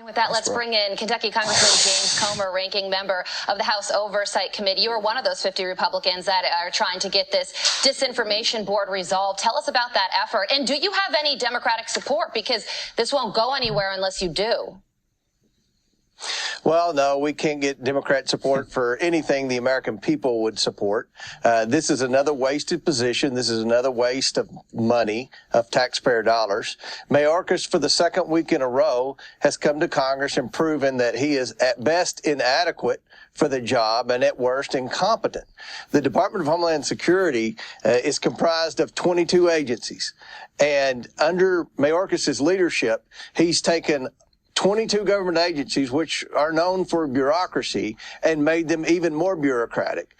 With that, let's bring in Kentucky Congressman James Comer, ranking member of the House Oversight Committee. You are one of those 50 Republicans that are trying to get this disinformation board resolved. Tell us about that effort. And do you have any Democratic support? Because this won't go anywhere unless you do. Well, no, we can't get Democrat support for anything the American people would support. This is another wasted position. This is another waste of money, of taxpayer dollars. Mayorkas, for the second week in a row, has come to Congress and proven that he is at best inadequate for the job and at worst incompetent. The Department of Homeland Security is comprised of 22 agencies. And under Mayorkas' leadership, he's taken 22 government agencies, which are known for bureaucracy, and made them even more bureaucratic.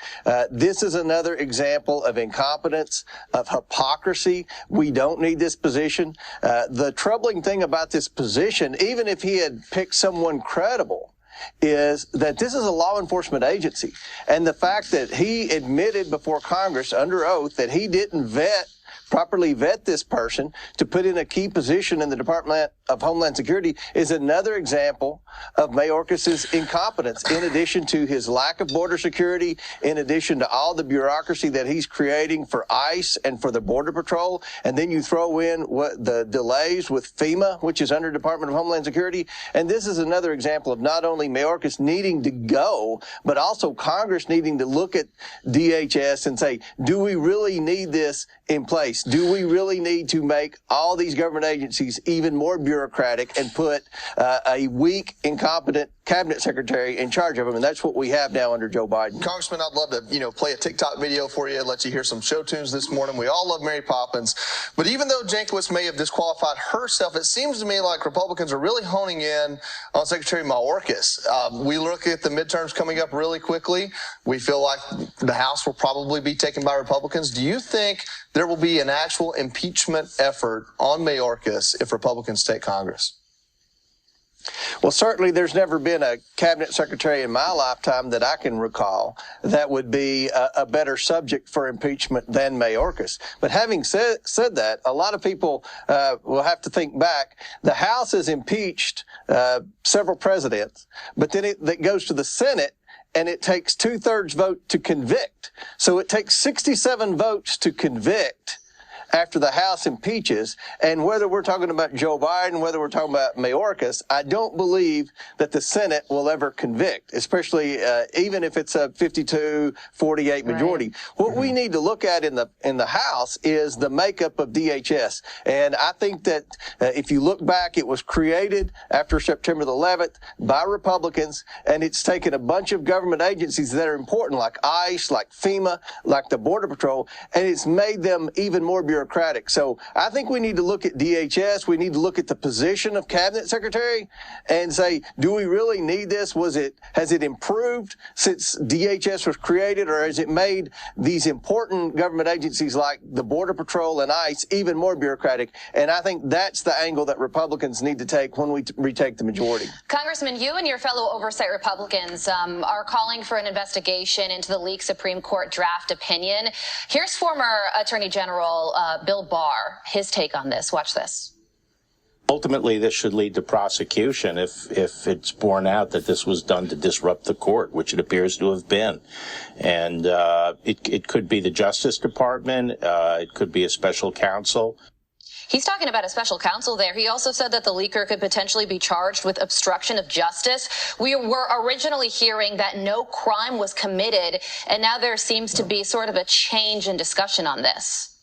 This is another example of incompetence, of hypocrisy. We don't need this position. The troubling thing about this position, even if he had picked someone credible, is that this is a law enforcement agency. And the fact that he admitted before Congress under oath that he didn't properly vet this person to put in a key position in the Department of Homeland Security is another example of Mayorkas' incompetence, in addition to his lack of border security, in addition to all the bureaucracy that he's creating for ICE and for the Border Patrol. And then you throw in what the delays with FEMA, which is under Department of Homeland Security. And this is another example of not only Mayorkas needing to go, but also Congress needing to look at DHS and say, do we really need this in place? Do we really need to make all these government agencies even more bureaucratic and put a weak, incompetent cabinet secretary in charge of them? And that's what we have now under Joe Biden. Congressman, I'd love to, play a TikTok video for you, let you hear some show tunes this morning. We all love Mary Poppins. But even though Jankowicz may have disqualified herself, it seems to me like Republicans are really honing in on Secretary Mayorkas. We look at the midterms coming up really quickly. We feel like the House will probably be taken by Republicans. Do you think there will be an actual impeachment effort on Mayorkas if Republicans take Congress? Well, certainly there's never been a cabinet secretary in my lifetime that I can recall that would be a better subject for impeachment than Mayorkas. But having said that, a lot of people will have to think back. The House has impeached several presidents, but then it goes to the Senate, and it takes 2/3 vote to convict. So it takes 67 votes to convict after the House impeaches. And whether we're talking about Joe Biden, whether we're talking about Mayorkas, I don't believe that the Senate will ever convict, especially even if it's a 52-48 majority. Right. What we need to look at in the House is the makeup of DHS. And I think that if you look back, it was created after September the 11th by Republicans, and it's taken a bunch of government agencies that are important, like ICE, like FEMA, like the Border Patrol, and it's made them even more bureaucratic. So I think we need to look at DHS. We need to look at the position of cabinet secretary and say, do we really need this? Has it improved since DHS was created, or has it made these important government agencies like the Border Patrol and ICE even more bureaucratic? And I think that's the angle that Republicans need to take when we retake the majority. Congressman, you and your fellow oversight Republicans are calling for an investigation into the leaked Supreme Court draft opinion. Here's former Attorney General Bill Barr, his take on this. Watch this. Ultimately, this should lead to prosecution if it's borne out that this was done to disrupt the court, which it appears to have been. And it could be the Justice Department. It could be a special counsel. He's talking about a special counsel there. He also said that the leaker could potentially be charged with obstruction of justice. We were originally hearing that no crime was committed, and now there seems to be sort of a change in discussion on this.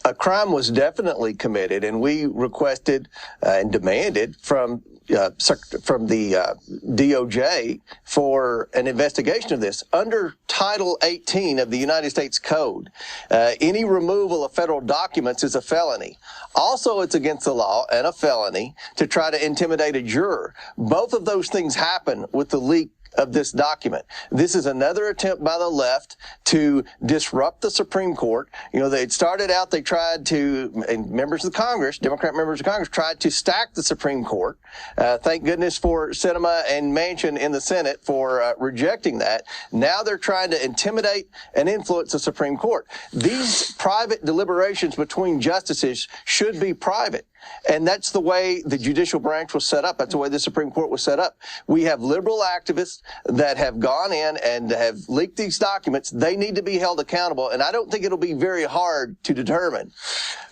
A crime was definitely committed, and we requested and demanded from the DOJ for an investigation of this. Under Title 18 of the United States Code, any removal of federal documents is a felony. Also, it's against the law and a felony to try to intimidate a juror. Both of those things happen with the leak of this document. This is another attempt by the left to disrupt the Supreme Court. They started out, they tried to, and members of Congress, Democrat members of Congress, tried to stack the Supreme Court. Thank goodness for Sinema and Manchin in the Senate for rejecting that. Now they're trying to intimidate and influence the Supreme Court. These private deliberations between justices should be private. And that's the way the judicial branch was set up. That's the way the Supreme Court was set up. We have liberal activists that have gone in and have leaked these documents. They need to be held accountable. And I don't think it'll be very hard to determine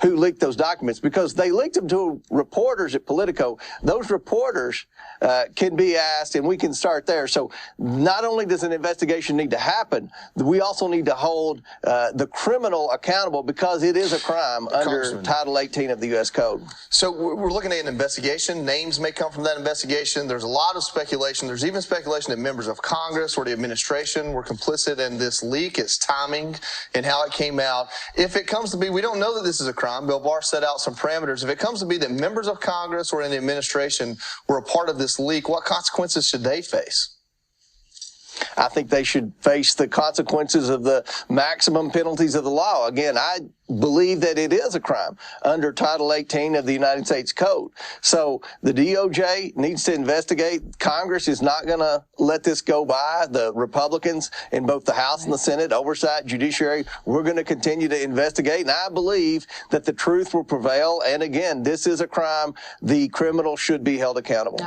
who leaked those documents, because they leaked them to reporters at Politico. Those reporters can be asked, and we can start there. So not only does an investigation need to happen, we also need to hold the criminal accountable, because it is a crime under Title 18 of the U.S. Code. So we're looking at an investigation. Names may come from that investigation. There's a lot of speculation. There's even speculation that members of Congress or the administration were complicit in this leak. It's timing and how it came out. If it comes to be, we don't know that this is a crime. Bill Barr set out some parameters. If it comes to be that members of Congress or in the administration were a part of this leak, what consequences should they face? I think they should face the consequences of the maximum penalties of the law. Again, I believe that it is a crime under Title 18 of the United States Code. So the DOJ needs to investigate. Congress is not going to let this go by. The Republicans in both the House and the Senate, oversight, judiciary, we're going to continue to investigate. And I believe that the truth will prevail. And again, this is a crime. The criminal should be held accountable.